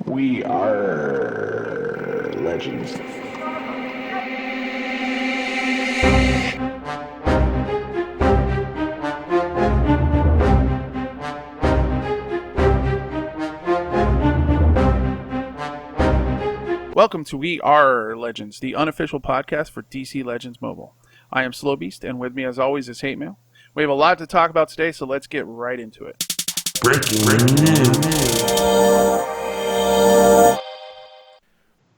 We are legends. Welcome to We Are Legends, the unofficial podcast for DC Legends Mobile. I am Slow Beast, and with me as always is Hate Mail. We have a lot to talk about today, so let's get right into it. Breaking news.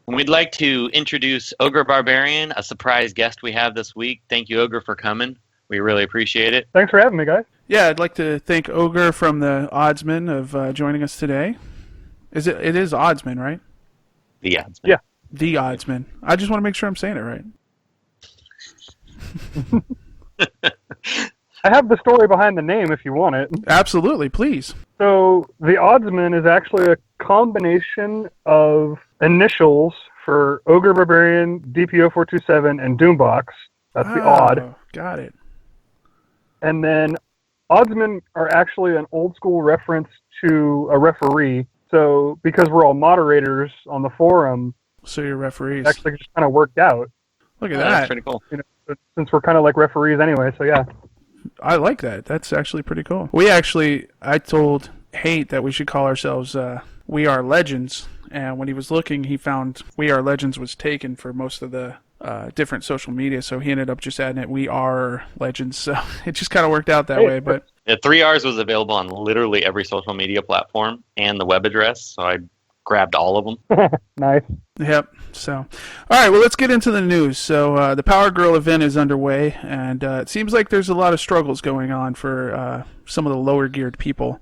We'd like to introduce OgreBarberian, a surprise guest we have this week. Thank you, Ogre, for coming. We really appreciate it. Thanks for having me, guys. Yeah, I'd like to thank Ogre from the Oddsman of joining us today. It is Oddsman, right? The Oddsman. Yeah. The Oddsman. I just want to make sure I'm saying it right. I have the story behind the name if you want it. Absolutely, please. So, the Oddsman is actually a combination of initials for OgreBarberian, DPO427, and Doombox. That's the odd. Got it. And then Oddsmen are actually an old school reference to a referee. So, because we're all moderators on the forum, So you're referees. it actually just kind of worked out. Look at That's that. pretty cool. Since we're kind of like referees anyway, so yeah. I like that. That's actually pretty cool. I told Hate that we should call ourselves We Are Legends, and when he was looking, he found We Are Legends was taken for most of the different social media, so he ended up just adding it We Are Legends, so it just kind of worked out that way. But Yeah, 3Rs was available on literally every social media platform and the web address, so I grabbed all of them. Nice. Yep. So, all right. Well, let's get into the news. So, the Powergirl event is underway, and it seems like there's a lot of struggles going on for some of the lower geared people.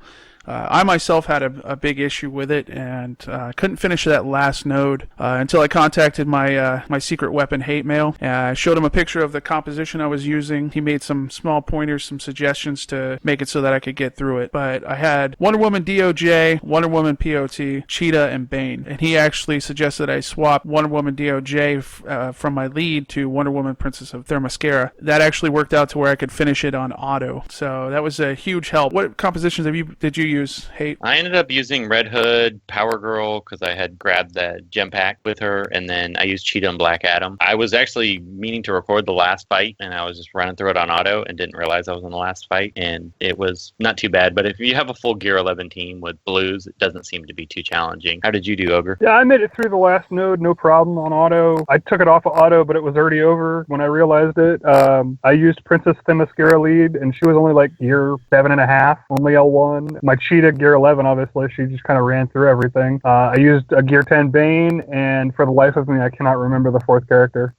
I myself had a big issue with it, and couldn't finish that last node until I contacted my my secret weapon, Hate Mail. I showed him a picture of the composition I was using. He made some small pointers, some suggestions to make it so that I could get through it. But I had Wonder Woman DOJ, Wonder Woman POT, Cheetah, and Bane. And he actually suggested I swap Wonder Woman DOJ from my lead to Wonder Woman Princess of Themyscira. That actually worked out to where I could finish it on auto. So that was a huge help. What compositions did you use? Hate? I ended up using Red Hood, Power Girl, because I had grabbed the gem pack with her, and then I used Cheetah and Black Adam. I was actually meaning to record the last fight, and I was just running through it on auto and didn't realize I was in the last fight, and it was not too bad. But if you have a full Gear 11 team with blues, it doesn't seem to be too challenging. How did you do, Ogre? Yeah, I made it through the last node, no problem on auto. I took it off of auto, but it was already over when I realized it. I used Princess Themyscira lead, and she was only like Gear 7.5, only L1. My Cheetah, Gear 11, obviously, she just kind of ran through everything. I used a Gear 10 Bane, and for the life of me, I cannot remember the fourth character.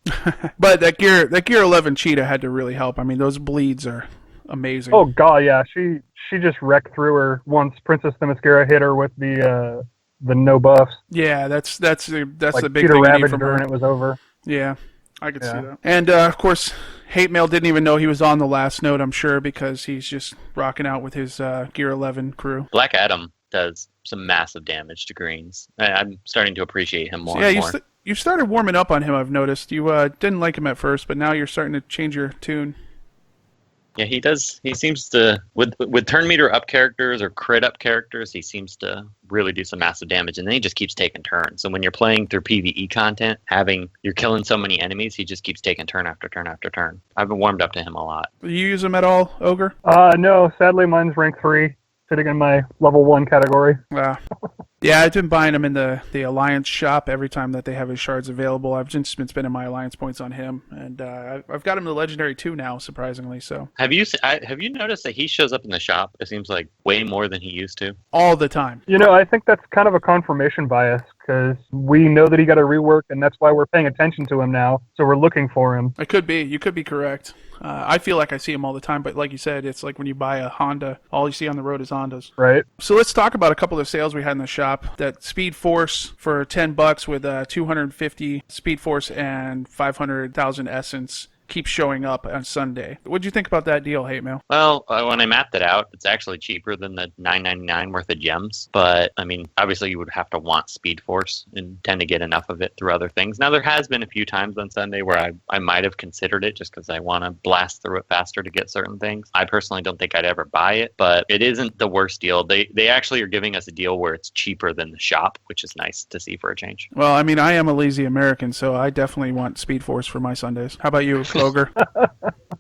But that Gear 11 Cheetah had to really help. I mean, those bleeds are amazing. Oh, God, yeah. She just wrecked through her once Princess Themyscira hit her with the no buffs. Yeah, that's Like the big Peter thing you need ravaged from her her. and it was over. Yeah, I could see that. And, of course, Hate Mail didn't even know he was on the last node, I'm sure, because he's just rocking out with his Gear 11 crew. Black Adam does some massive damage to greens. I'm starting to appreciate him more So, yeah, and more. you started warming up on him, I've noticed. You didn't like him at first, but now you're starting to change your tune. Yeah, he does. He seems to, with turn meter up characters or crit up characters, he seems to really do some massive damage, and then he just keeps taking turns. So when you're playing through PvE content, you're killing so many enemies, he just keeps taking turn after turn after turn. I've been warmed up to him a lot. You use him at all, Ogre? No, sadly, mine's rank 3, sitting in my level 1 category. Yeah, I've been buying him in the Alliance shop every time that they have his shards available. I've just been spending my Alliance points on him, and I've got him the Legendary 2 now, surprisingly. So Have you noticed that he shows up in the shop? It seems like way more than he used to. all the time. You know, I think that's kind of a confirmation bias, because we know that he got a rework, and that's why we're paying attention to him now, so we're looking for him. It could be. You could be correct. I feel like I see him all the time, but like you said, it's like when you buy a Honda, all you see on the road is Hondas. Right. So let's talk about a couple of sales we had in the shop. That Speed Force for $10 with 250 Speed Force and 500,000 Essence keeps showing up on Sunday. What'd you think about that deal, Hate Mail? Well, when I mapped it out, it's actually cheaper than the $9.99 worth of gems. But, I mean, obviously you would have to want Speed Force and tend to get enough of it through other things. Now, there has been a few times on Sunday where I might have considered it just because I want to blast through it faster to get certain things. I personally don't think I'd ever buy it, but it isn't the worst deal. They actually are giving us a deal where it's cheaper than the shop, which is nice to see for a change. Well, I mean, I am a lazy American, so I definitely want Speed Force for my Sundays. How about you, Ogre?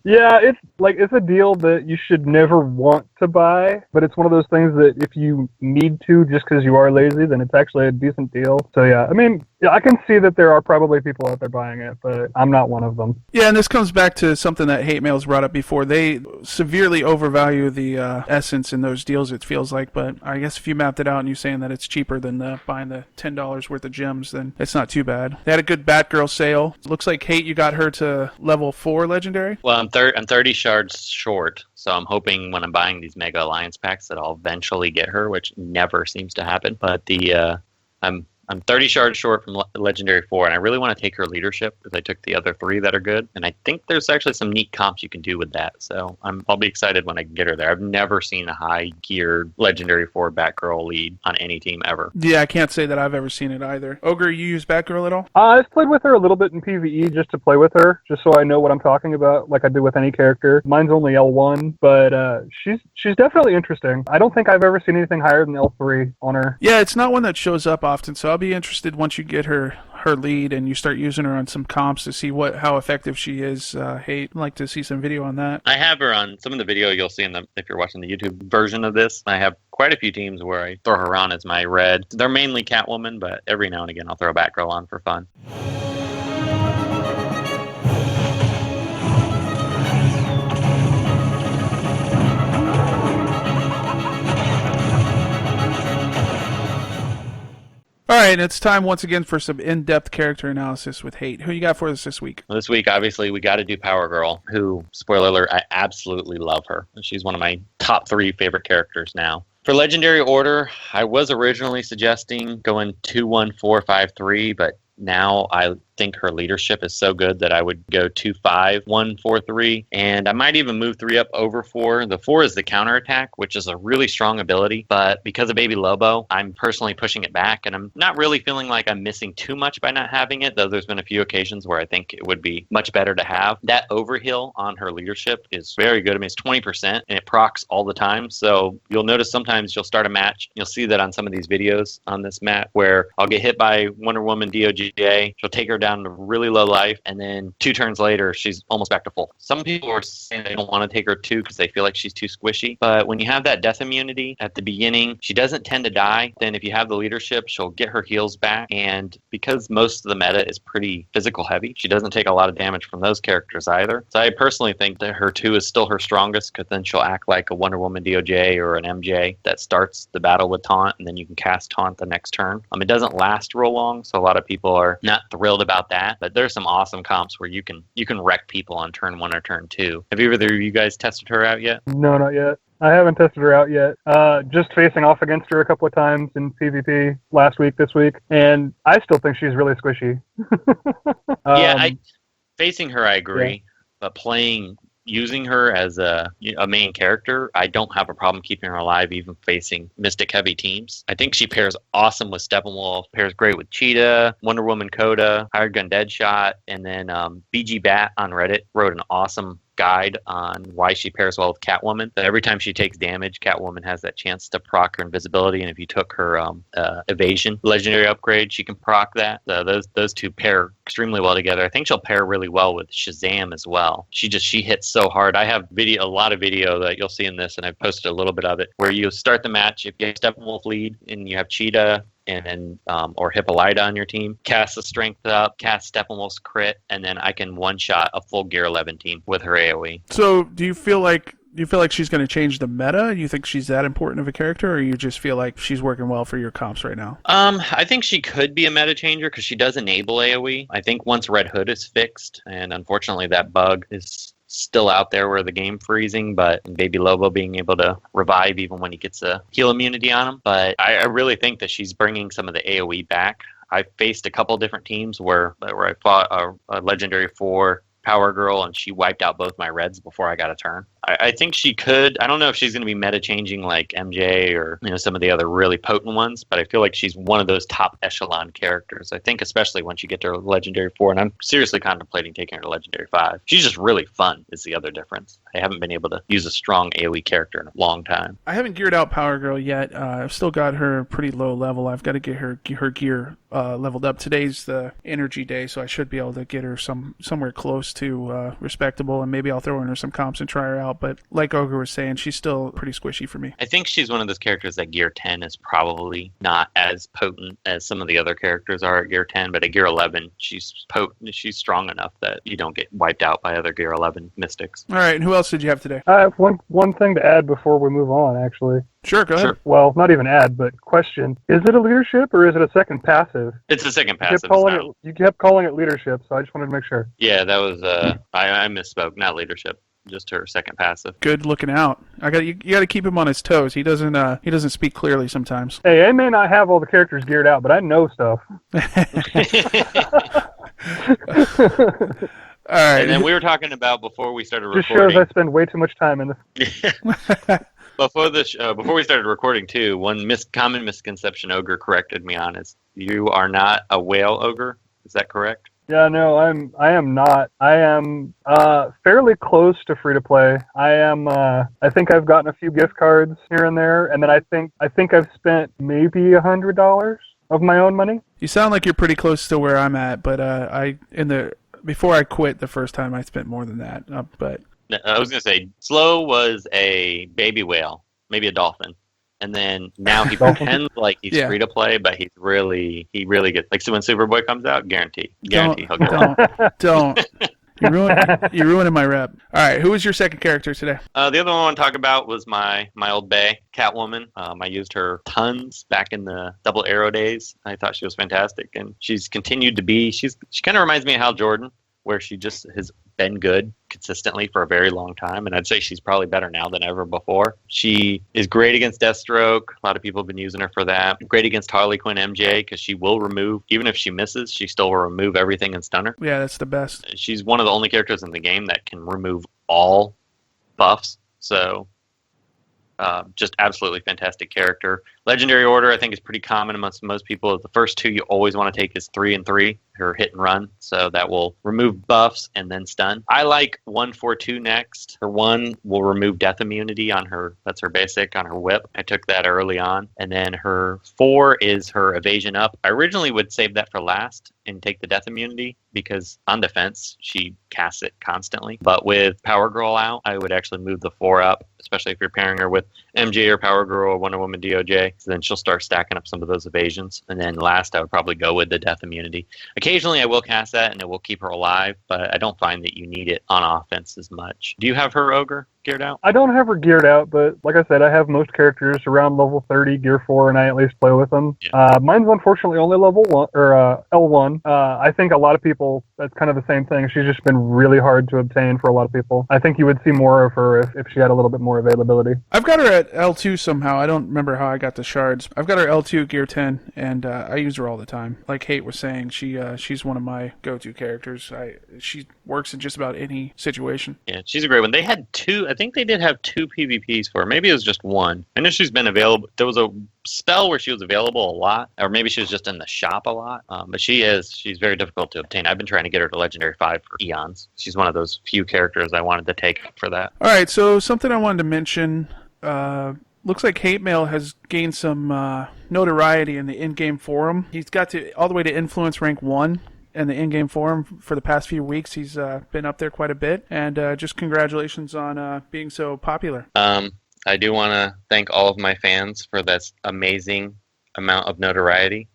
Yeah, it's a deal that you should never want to buy, but it's one of those things that if you need to just because you are lazy, then it's actually a decent deal. So yeah, I mean, yeah, I can see that there are probably people out there buying it, but I'm not one of them. Yeah, and this comes back to something that Hate Mail's brought up before. They severely overvalue the essence in those deals, it feels like, but I guess if you mapped it out and you're saying that it's cheaper than buying the $10 worth of gems, then it's not too bad. They had a good Batgirl sale. Looks like, Hate, you got her to level 4 Legendary? Well, I'm 30 shards short, so I'm hoping when I'm buying these Mega Alliance packs that I'll eventually get her, which never seems to happen. But I'm 30 shards short from Legendary 4, and I really want to take her leadership because I took the other 3 that are good. And I think there's actually some neat comps you can do with that. So I'll be excited when I can get her there. I've never seen a high-geared Legendary 4 Batgirl lead on any team ever. Yeah, I can't say that I've ever seen it either. Ogre, you use Batgirl at all? I've played with her a little bit in PvE just to play with her, just so I know what I'm talking about, like I do with any character. Mine's only L1, but she's definitely interesting. I don't think I've ever seen anything higher than L3 on her. Yeah, it's not one that shows up often, so I'll be interested once you get her lead and you start using her on some comps to see how effective she is. Hate, I'd like to see some video on that. I have her on some of the video you'll see if you're watching the YouTube version of this. I have quite a few teams where I throw her on as my red. They're mainly Catwoman, but every now and again I'll throw a Batgirl on for fun. All right, it's time once again for some in-depth character analysis with Hate. Who you got for us this week? Well, this week, obviously, we got to do Powergirl, who, spoiler alert, I absolutely love her. She's one of my top 3 favorite characters now. For Legendary Order, I was originally suggesting going 2-1-4-5-3, but now I think her leadership is so good that I would go 2-5-1-4-3, and I might even move 3 up over 4. The 4 is the counterattack, which is a really strong ability, but because of Baby Lobo, I'm personally pushing it back, and I'm not really feeling like I'm missing too much by not having it, though there's been a few occasions where I think it would be much better to have. That overheal on her leadership is very good. I mean, it's 20%, and it procs all the time, so you'll notice sometimes you'll start a match. You'll see that on some of these videos on this map where I'll get hit by Wonder Woman DOGA, she'll take her down to really low life, and then 2 turns later she's almost back to full. Some people are saying they don't want to take her 2 because they feel like she's too squishy, but when you have that death immunity at the beginning, she doesn't tend to die. Then if you have the leadership, she'll get her heals back, and because most of the meta is pretty physical heavy, she doesn't take a lot of damage from those characters either. So I personally think that her 2 is still her strongest, because then she'll act like a Wonder Woman DOJ or an MJ that starts the battle with taunt, and then you can cast taunt the next turn. It doesn't last real long, so a lot of people are not thrilled about that, but there's some awesome comps where you can wreck people on turn 1 or turn 2. Have either of you guys tested her out yet? No, not yet. I haven't tested her out yet. Just facing off against her a couple of times in PvP last week, this week, and I still think she's really squishy. Facing her, I agree, but using her as a main character, I don't have a problem keeping her alive even facing Mystic heavy teams. I think she pairs awesome with Steppenwolf, pairs great with Cheetah, Wonder Woman Coda, Hired Gun Deadshot, and then BG Bat on Reddit wrote an awesome guide on why she pairs well with Catwoman. That every time she takes damage, Catwoman has that chance to proc her invisibility, and if you took her evasion legendary upgrade, she can proc that. Those 2 pair extremely well together. I think she'll pair really well with Shazam as well. She hits so hard. I have a lot of video that you'll see in this, and I've posted a little bit of it, where you start the match, if you have Steppenwolf lead and you have Cheetah and then or Hippolyta on your team, cast the strength up, cast Steppenwolf's crit, and then I can one-shot a full Gear 11 team with her AoE. So do you feel like she's going to change the meta? You think she's that important of a character, or you just feel like she's working well for your comps right now? I think she could be a meta changer because she does enable AoE. I think once Red Hood is fixed, and unfortunately that bug is still out there where the game freezing, but Baby Lobo being able to revive even when he gets a heal immunity on him. But I really think that she's bringing some of the AoE back. I faced a couple different teams where I fought a Legendary 4 Power Girl, and she wiped out both my reds before I got a turn. I think she could. I don't know if she's going to be meta changing like MJ or some of the other really potent ones, but I feel like she's one of those top echelon characters. I think especially once you get to Legendary 4, and I'm seriously contemplating taking her to Legendary 5. She's just really fun is the other difference. I haven't been able to use a strong AoE character in a long time. I haven't geared out Power Girl yet. I've still got her pretty low level. I've got to get her gear leveled up. Today's the energy day, so I should be able to get her somewhere close to respectable, and maybe I'll throw in her some comps and try her out. But like Ogre was saying, she's still pretty squishy for me. I think she's one of those characters that Gear 10 is probably not as potent as some of the other characters are at Gear 10, but at Gear 11, she's potent. She's strong enough that you don't get wiped out by other Gear 11 mystics. All right, and who else did you have today? I have one thing to add before we move on, actually. Sure, go ahead. Sure. Well, not even add, but question. Is it a leadership or is it a second passive? It's a second passive. You kept calling it leadership, so I just wanted to make sure. Yeah, that was I misspoke. Not leadership, just her second passive. Good looking out. You got to keep him on his toes. He doesn't speak clearly sometimes. Hey, I may not have all the characters geared out, but I know stuff. All right. And then we were talking about before we started Just recording. shows I spend way too much time in this. Before we started recording too, one common misconception Ogre corrected me on is you are not a whale ogre. Is that correct? Yeah, no, I am not. I am fairly close to free to play. I think I've gotten a few gift cards here and there, and then I think I've spent maybe $100 of my own money. You sound like you're pretty close to where I'm at, but before I quit the first time, I spent more than that. But I was gonna say Slow was a baby whale, maybe a dolphin, and then now he pretends like he's free to play, but he really gets like. So when Superboy comes out, guarantee he'll get don't. You're ruining my rep. All right, who was your second character today? The other one I want to talk about was my old bae, Catwoman. I used her tons back in the Double Arrow days. I thought she was fantastic, and she's continued to be. She kind of reminds me of Hal Jordan, where she just has been good consistently for a very long time, and I'd say she's probably better now than ever before. She is great against Deathstroke. A lot of people have been using her for that. Great against Harley Quinn MJ because she will remove, even if she misses, she still will remove everything and stun her. Yeah, that's the best. She's one of the only characters in the game that can remove all buffs, so just absolutely fantastic character. Legendary Order, I think, is pretty common amongst most people. The first two you always want to take is 3 and 3, her hit and run. So that will remove buffs and then stun. I like 1-4-2 next. Her 1 will remove death immunity on her. That's her basic on her whip. I took that early on. And then her 4 is her evasion up. I originally would save that for last and take the death immunity because on defense, she casts it constantly. But with Power Girl out, I would actually move the 4 up, especially if you're pairing her with MJ or Power Girl or Wonder Woman DOJ. So then she'll start stacking up some of those evasions. And then last, I would probably go with the death immunity. Occasionally, I will cast that, and it will keep her alive, but I don't find that you need it on offense as much. Do you have her Ogre geared out? I don't have her geared out, but like I said, I have most characters around level 30, Gear 4, and I at least play with them. Yeah. Mine's unfortunately only level 1, or L1. I think a lot of people, that's kind of the same thing. She's just been really hard to obtain for a lot of people. I think you would see more of her if she had a little bit more availability. I've got her at L2 somehow. I don't remember how I got the shards. I've got her L2 Gear 10, and I use her all the time. Like Hate was saying, she's one of my go-to characters. She works in just about any situation. Yeah, she's a great one. They had 2, I think they did have 2 PvPs for her. Maybe it was just 1. I know she's been available. There was a spell where she was available a lot, or maybe she was just in the shop a lot. But she's very difficult to obtain. I've been trying to get her to Legendary 5 for eons. She's one of those few characters I wanted to take for that. All right, so something I wanted to mention. Looks like Hate Mail has gained some notoriety in the in-game forum. He's got all the way to influence rank 1 in the in-game forum for the past few weeks. He's been up there quite a bit, and just congratulations on being so popular. I do want to thank all of my fans for this amazing amount of notoriety.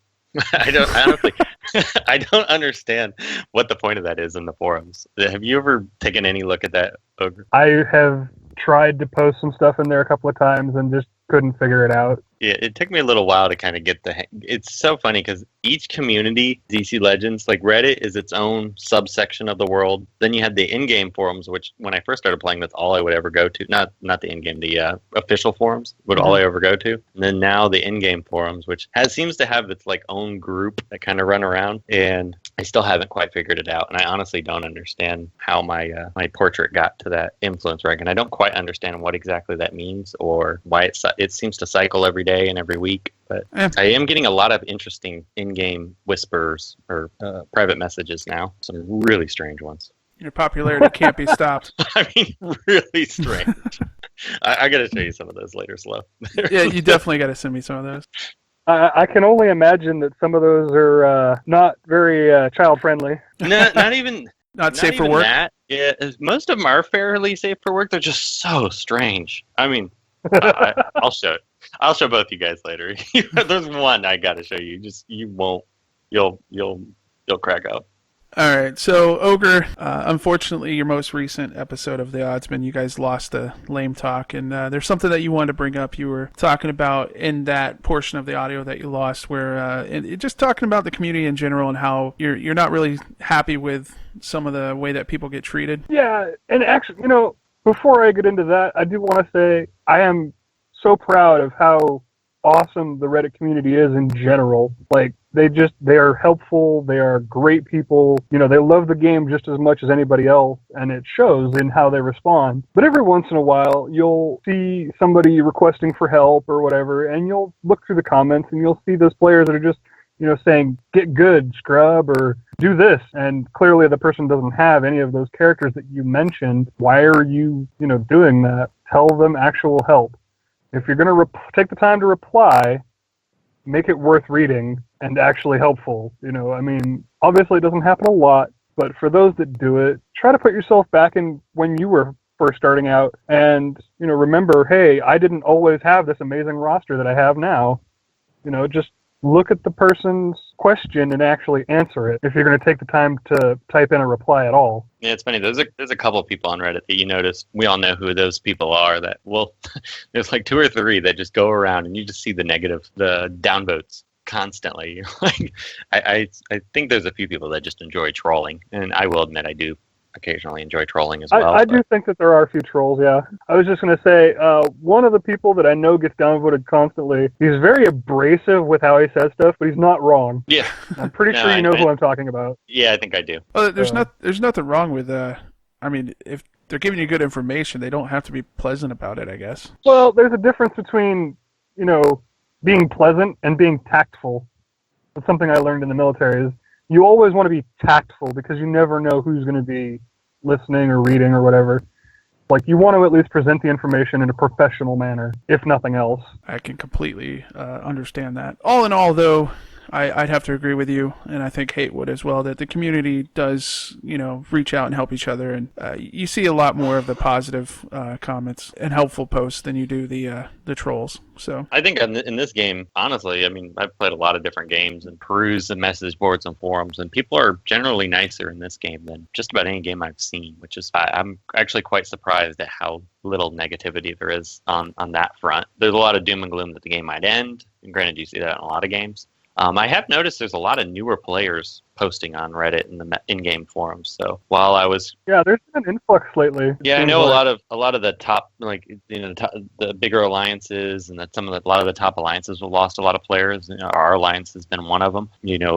I don't understand what the point of that is in the forums. Have you ever taken any look at that, Ogre? I have tried to post some stuff in there a couple of times and just couldn't figure it out. Yeah, it took me a little while to kind of get the hang. It's so funny because each community, DC Legends, like Reddit is its own subsection of the world. Then you had the in-game forums, which when I first started playing, that's all I would ever go to. Not the in-game, the official forums would all I ever go to. And then now the in-game forums, which seems to have its like own group that kind of run around. And I still haven't quite figured it out. And I honestly don't understand how my portrait got to that influence rank. And I don't quite understand what exactly that means or why it seems to cycle every day and every week, but I am getting a lot of interesting in-game whispers or private messages now. Some really strange ones. Your popularity can't be stopped. I mean, really strange. I got to show you some of those later, Slow. Yeah, you definitely got to send me some of those. I can only imagine that some of those are not very child-friendly. No, not even... Not safe for work? That. Yeah, most of them are fairly safe for work. They're just so strange. I mean, I'll show it. I'll show both you guys later. There's one I got to show you. You'll crack up. All right, so Ogre, unfortunately, your most recent episode of The Oddsman, you guys lost the lame talk, and there's something that you wanted to bring up. You were talking about in that portion of the audio that you lost, where just talking about the community in general and how you're not really happy with some of the way that people get treated. Yeah, and actually, before I get into that, I do want to say I am so proud of how awesome the Reddit community is in general. Like, they are helpful, they are great people, they love the game just as much as anybody else, and it shows in how they respond. But every once in a while, you'll see somebody requesting for help or whatever, and you'll look through the comments and you'll see those players that are just, saying, get good, scrub, or do this, and clearly the person doesn't have any of those characters that you mentioned. Why are you, doing that? Tell them actual help. If you're going to take the time to reply, make it worth reading and actually helpful. Obviously it doesn't happen a lot, but for those that do it, try to put yourself back in when you were first starting out and, remember, hey, I didn't always have this amazing roster that I have now. Just look at the person's question and actually answer it if you're going to take the time to type in a reply at all. Yeah, it's funny. There's a couple of people on Reddit that you notice. We all know who those people are. That there's like 2 or 3 that just go around and you just see the downvotes constantly. I think there's a few people that just enjoy trolling, and I will admit I do occasionally enjoy trolling as well. I do think that there are a few trolls, yeah. I was just going to say, one of the people that I know gets downvoted constantly, he's very abrasive with how he says stuff, but he's not wrong. Yeah. I'm pretty sure you know who I'm talking about. Yeah, I think I do. Well, there's nothing wrong with, if they're giving you good information, they don't have to be pleasant about it, I guess. Well, there's a difference between, being pleasant and being tactful. That's something I learned in the military is, you always want to be tactful because you never know who's going to be listening or reading or whatever. Like, you want to at least present the information in a professional manner, if nothing else. I can completely understand that. All in all, though, I'd have to agree with you, and I think Hate would as well, that the community does, reach out and help each other, and you see a lot more of the positive comments and helpful posts than you do the trolls. So I think in this game, honestly, I've played a lot of different games and perused the message boards and forums, and people are generally nicer in this game than just about any game I've seen, which is I'm actually quite surprised at how little negativity there is on that front. There's a lot of doom and gloom that the game might end, and granted, you see that in a lot of games. I have noticed there's a lot of newer players posting on Reddit in the in-game forums. So while I was there's been an influx lately. Yeah, I know a lot of the top, the bigger alliances and a lot of the top alliances have lost a lot of players. Our alliance has been one of them. A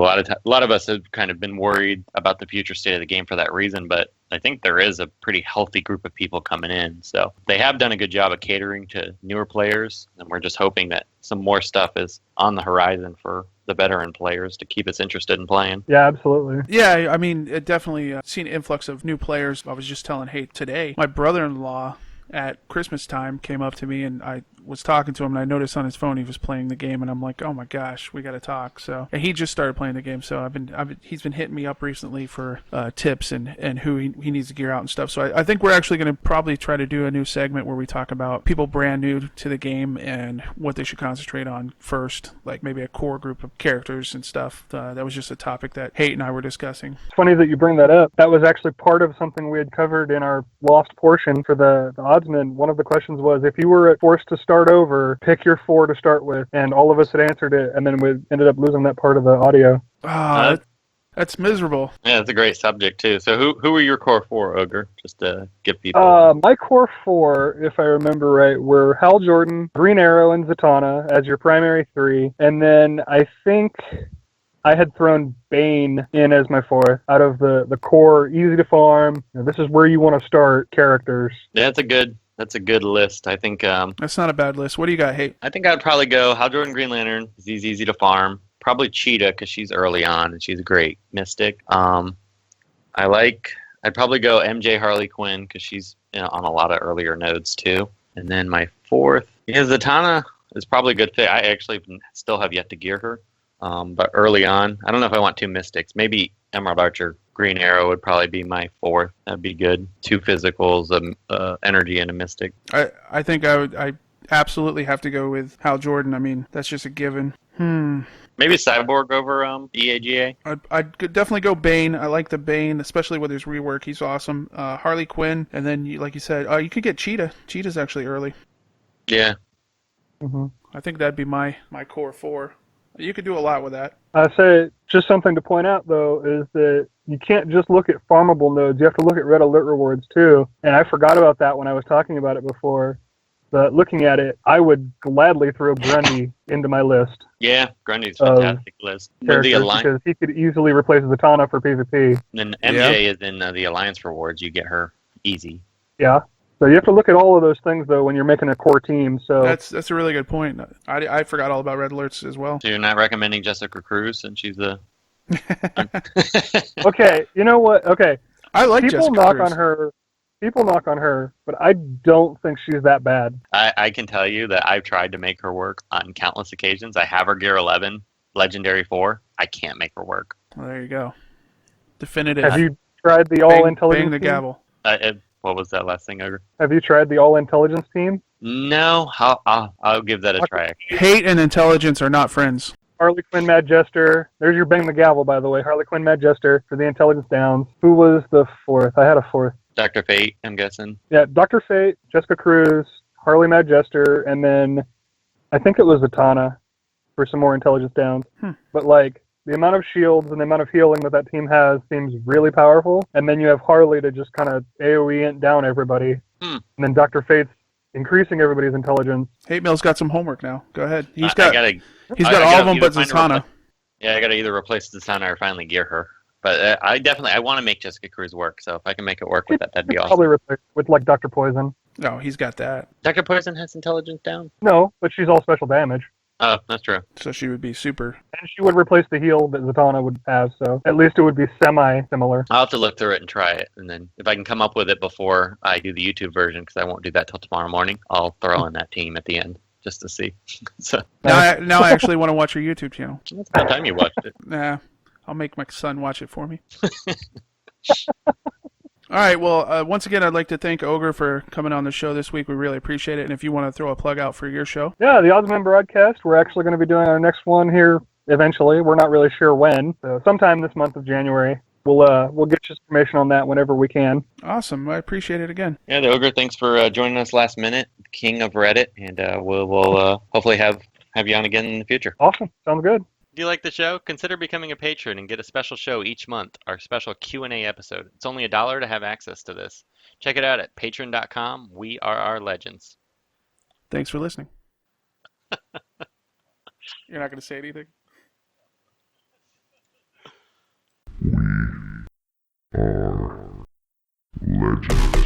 lot of us have kind of been worried about the future state of the game for that reason, but I think there is a pretty healthy group of people coming in. So they have done a good job of catering to newer players, and we're just hoping that some more stuff is on the horizon for the veteran players to keep us interested in playing. Yeah, absolutely. Yeah, it definitely seen an influx of new players. I was just telling Hate today, my brother-in-law at Christmas time came up to me, and I was talking to him, and I noticed on his phone he was playing the game, and I'm like, oh my gosh, we got to talk. So, and he just started playing the game, so he's been hitting me up recently for tips and who he needs to gear out and stuff. So I think we're actually going to probably try to do a new segment where we talk about people brand new to the game and what they should concentrate on first, like maybe a core group of characters and stuff. That was just a topic that Hate and I were discussing. It's funny that you bring that up. That was actually part of something we had covered in our lost portion for the Oddsman, one of the questions was, if you were forced to start over, pick your 4 to start with, and all of us had answered it, and then we ended up losing that part of the audio. Oh, that's miserable. Yeah, it's a great subject too. So who were your core 4, Ogre? Just to give people. My core 4, if I remember right, were Hal Jordan, Green Arrow, and Zatanna as your primary 3, and then I think I had thrown Bane in as my 4th out of the core, easy to farm. This is where you want to start characters. Yeah, that's a good list. I think That's not a bad list. What do you got, Hate? I think I'd probably go Hal Jordan Green Lantern. He's easy to farm. Probably Cheetah because she's early on and she's a great mystic. I'd probably go MJ Harley Quinn because she's on a lot of earlier nodes too. And then my 4th, Zatanna is probably a good fit. I actually still have yet to gear her. But early on, I don't know if I want 2 mystics. Maybe Emerald Archer Green Arrow would probably be my 4th. That'd be good. 2 physicals, energy, and a mystic. I think I absolutely have to go with Hal Jordan. I mean, that's just a given. Maybe Cyborg over EAGA. I'd definitely go Bane. I like the Bane, especially with his rework. He's awesome. Harley Quinn, and then, like you said, you could get Cheetah. Cheetah's actually early. Yeah. Mm-hmm. I think that'd be my core 4. You could do a lot with that. I say just something to point out, though, is that you can't just look at farmable nodes. You have to look at red alert rewards, too. And I forgot about that when I was talking about it before. But looking at it, I would gladly throw Grundy into my list. Yeah, Grundy's a fantastic list. With the Because he could easily replace Zatanna for PvP. And MJ is in the Alliance rewards. You get her easy. Yeah. So you have to look at all of those things, though, when you're making a core team. So that's a really good point. I forgot all about red alerts as well. So you're not recommending Jessica Cruz since she's the... Okay, you know what? Okay. I like People Jessica knock Cruz. on her. People knock on her, but I don't think she's that bad. I can tell you that I've tried to make her work on countless occasions. I have her gear 11, Legendary 4. I can't make her work. Well, there you go. Definitive. Have you tried the all-intelligence Bang the team? gavel. What was that last thing, Ogre? Have you tried the all-intelligence team? No, I'll give that a try. Hate and intelligence are not friends. Harley Quinn, Mad Jester. There's your bang the gavel, by the way. Harley Quinn, Mad Jester for the intelligence downs. Who was the 4th? I had a 4th. Dr. Fate, I'm guessing. Yeah, Dr. Fate, Jessica Cruz, Harley Mad Jester, and then I think it was Zatanna for some more intelligence downs. But like the amount of shields and the amount of healing that team has seems really powerful. And then you have Harley to just kind of AoE down everybody. And then Dr. Fate's increasing everybody's intelligence. Hate Mail's got some homework now. Go ahead. He's I got all of them but Zatanna. Yeah, I gotta either replace Zatanna or finally gear her. But I want to make Jessica Cruz work. So if I can make it work with that, that'd be awesome. Probably replace with like Dr. Poison. No, he's got that. Dr. Poison has intelligence down? No, but she's all special damage. Oh, that's true. So she would be super. And she would replace the heal that Zatanna would have, so at least it would be semi-similar. I'll have to look through it and try it. And then if I can come up with it before I do the YouTube version, because I won't do that till tomorrow morning, I'll throw in that team at the end just to see. So Now I actually want to watch your YouTube channel. that's about time you watched it. Nah, I'll make my son watch it for me. All right, well, once again, I'd like to thank Ogre for coming on the show this week. We really appreciate it. And if you want to throw a plug out for your show. Yeah, the Oddsman broadcast. We're actually going to be doing our next one here eventually. We're not really sure when. So sometime this month of January. We'll get you information on that whenever we can. Awesome. I appreciate it again. Yeah, the Ogre, thanks for joining us last minute, king of Reddit. And we'll hopefully have you on again in the future. Awesome. Sounds good. If you like the show, consider becoming a patron and get a special show each month, our special Q&A episode. It's only $1 to have access to this. Check it out at patreon.com. WeRRRLegends. Thanks for listening. You're not going to say anything? We are legends.